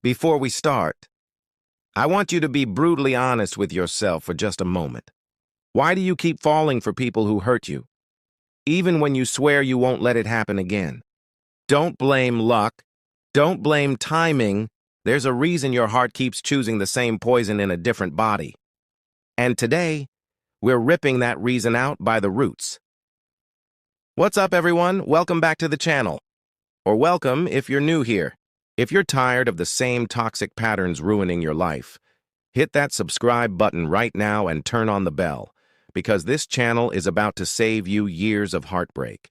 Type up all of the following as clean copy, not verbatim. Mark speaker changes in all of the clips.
Speaker 1: Before we start, I want you to be brutally honest with yourself for just a moment. Why do you keep falling for people who hurt you, even when you swear you won't let it happen again? Don't blame luck. Don't blame timing. There's a reason your heart keeps choosing the same poison in a different body. And today, we're ripping that reason out by the roots. What's up, everyone? Welcome back to the channel. Or welcome if you're new here. If you're tired of the same toxic patterns ruining your life, hit that subscribe button right now and turn on the bell, because this channel is about to save you years of heartbreak.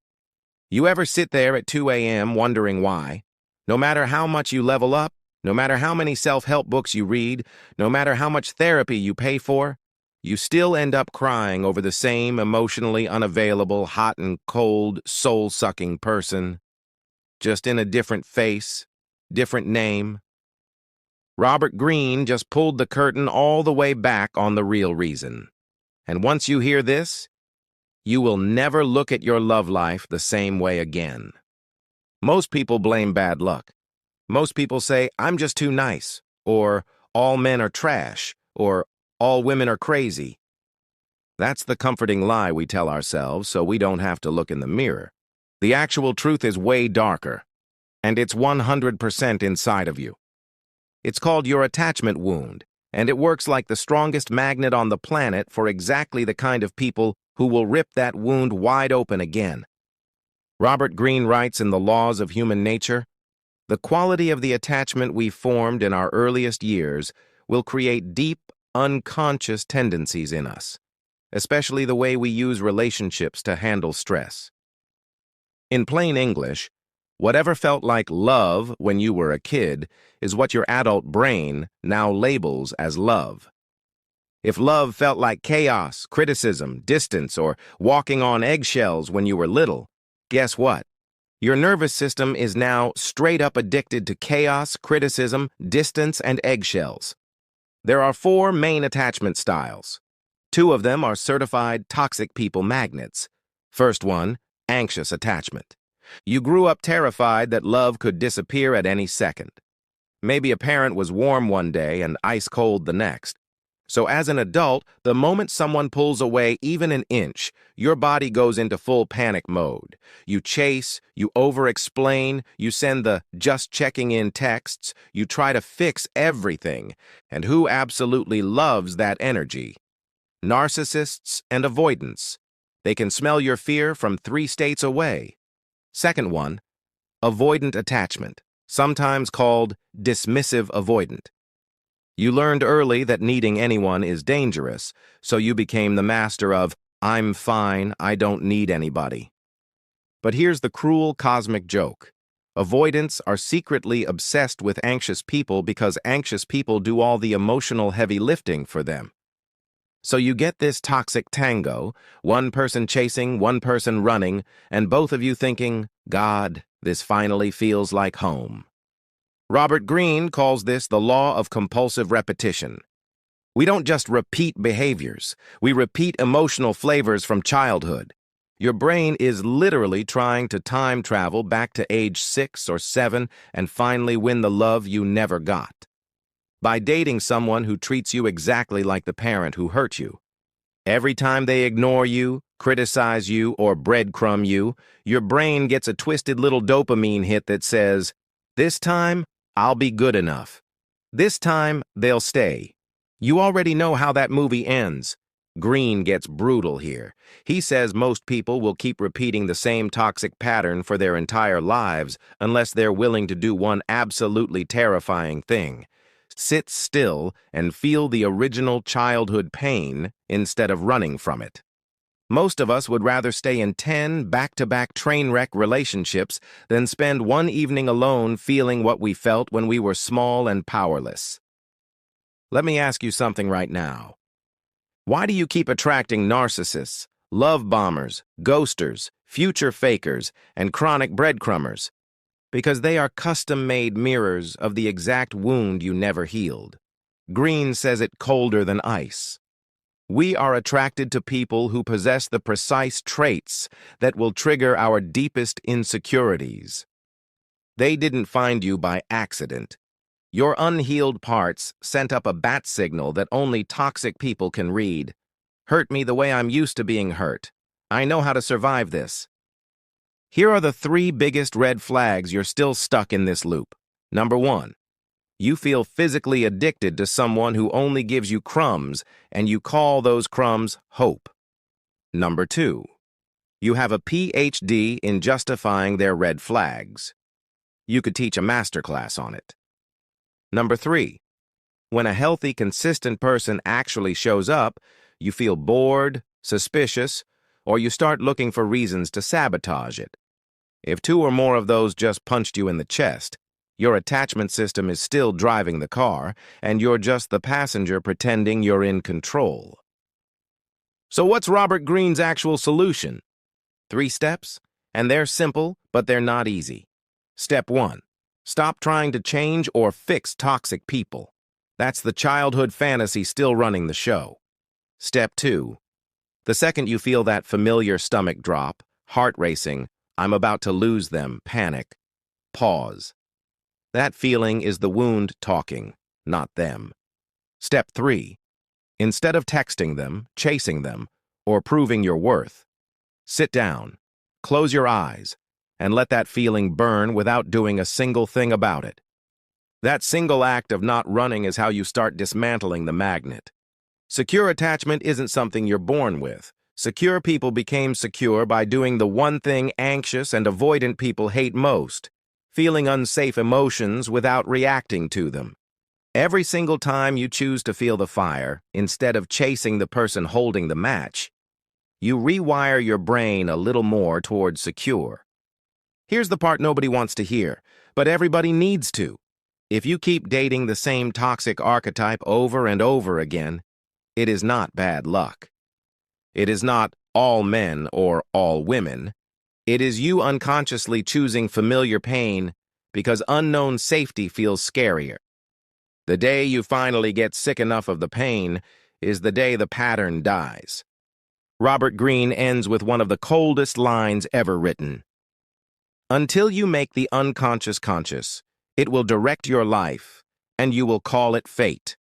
Speaker 1: You ever sit there at 2 a.m. wondering why? No matter how much you level up, no matter how many self-help books you read, no matter how much therapy you pay for, you still end up crying over the same emotionally unavailable, hot and cold, soul-sucking person, just in a different face, different name. Robert Greene just pulled the curtain all the way back on the real reason. And once you hear this, you will never look at your love life the same way again. Most people blame bad luck. Most people say, "I'm just too nice," or "all men are trash," or "all women are crazy." That's the comforting lie we tell ourselves so we don't have to look in the mirror. The actual truth is way darker, and it's 100% inside of you. It's called your attachment wound, and it works like the strongest magnet on the planet for exactly the kind of people who will rip that wound wide open again. Robert Greene writes in The Laws of Human Nature, "The quality of the attachment we formed in our earliest years will create deep, unconscious tendencies in us, especially the way we use relationships to handle stress." In plain English, whatever felt like love when you were a kid is what your adult brain now labels as love. If love felt like chaos, criticism, distance, or walking on eggshells when you were little, guess what? Your nervous system is now straight up addicted to chaos, criticism, distance, and eggshells. There are 4 main attachment styles. 2 of them are certified toxic people magnets. First one, anxious attachment. You grew up terrified that love could disappear at any second. Maybe a parent was warm one day and ice cold the next. So as an adult, the moment someone pulls away even an inch, your body goes into full panic mode. You chase, you over-explain, you send the just checking in texts, you try to fix everything. And who absolutely loves that energy? Narcissists and avoidants. They can smell your fear from 3 states away. Second one, avoidant attachment, sometimes called dismissive avoidant. You learned early that needing anyone is dangerous, so you became the master of, "I'm fine, I don't need anybody." But here's the cruel cosmic joke. Avoidants are secretly obsessed with anxious people because anxious people do all the emotional heavy lifting for them. So you get this toxic tango, one person chasing, one person running, and both of you thinking, "God, this finally feels like home." Robert Greene calls this the law of compulsive repetition. We don't just repeat behaviors, we repeat emotional flavors from childhood. Your brain is literally trying to time travel back to age 6 or 7 and finally win the love you never got. By dating someone who treats you exactly like the parent who hurt you. Every time they ignore you, criticize you, or breadcrumb you, your brain gets a twisted little dopamine hit that says, "This time, I'll be good enough. This time, they'll stay." You already know how that movie ends. Greene gets brutal here. He says most people will keep repeating the same toxic pattern for their entire lives unless they're willing to do one absolutely terrifying thing: sit still and feel the original childhood pain instead of running from it. Most of us would rather stay in 10 back-to-back train wreck relationships than spend one evening alone feeling what we felt when we were small and powerless. Let me ask you something right now. Why do you keep attracting narcissists, love bombers, ghosters, future fakers, and chronic breadcrumbers? Because they are custom-made mirrors of the exact wound you never healed. Greene says it colder than ice. We are attracted to people who possess the precise traits that will trigger our deepest insecurities. They didn't find you by accident. Your unhealed parts sent up a bat signal that only toxic people can read. Hurt me the way I'm used to being hurt. I know how to survive this. Here are the 3 biggest red flags you're still stuck in this loop. Number 1. You feel physically addicted to someone who only gives you crumbs, and you call those crumbs hope. Number 2. You have a PhD in justifying their red flags. You could teach a masterclass on it. Number 3. When a healthy, consistent person actually shows up, you feel bored, suspicious, or you start looking for reasons to sabotage it. If 2 or more of those just punched you in the chest, your attachment system is still driving the car, and you're just the passenger pretending you're in control. So what's Robert Greene's actual solution? 3 steps, and they're simple, but they're not easy. Step 1. Stop trying to change or fix toxic people. That's the childhood fantasy still running the show. Step 2. The second you feel that familiar stomach drop, heart racing, I'm about to lose them, panic, pause. That feeling is the wound talking, not them. Step 3. Instead of texting them, chasing them, or proving your worth, sit down, close your eyes, and let that feeling burn without doing a single thing about it. That single act of not running is how you start dismantling the magnet. Secure attachment isn't something you're born with. Secure people became secure by doing the one thing anxious and avoidant people hate most, feeling unsafe emotions without reacting to them. Every single time you choose to feel the fire, instead of chasing the person holding the match, you rewire your brain a little more towards secure. Here's the part nobody wants to hear, but everybody needs to. If you keep dating the same toxic archetype over and over again, it is not bad luck. It is not all men or all women. It is you unconsciously choosing familiar pain because unknown safety feels scarier. The day you finally get sick enough of the pain is the day the pattern dies. Robert Greene ends with one of the coldest lines ever written. Until you make the unconscious conscious, it will direct your life, and you will call it fate.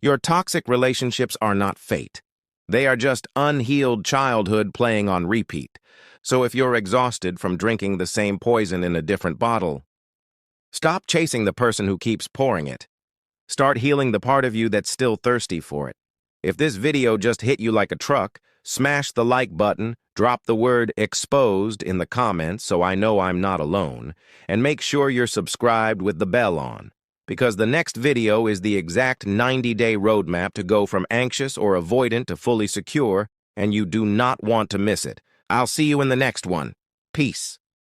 Speaker 1: Your toxic relationships are not fate. They are just unhealed childhood playing on repeat. So if you're exhausted from drinking the same poison in a different bottle, stop chasing the person who keeps pouring it. Start healing the part of you that's still thirsty for it. If this video just hit you like a truck, smash the like button, drop the word exposed in the comments so I know I'm not alone, and make sure you're subscribed with the bell on, because the next video is the exact 90-day roadmap to go from anxious or avoidant to fully secure, and you do not want to miss it. I'll see you in the next one. Peace.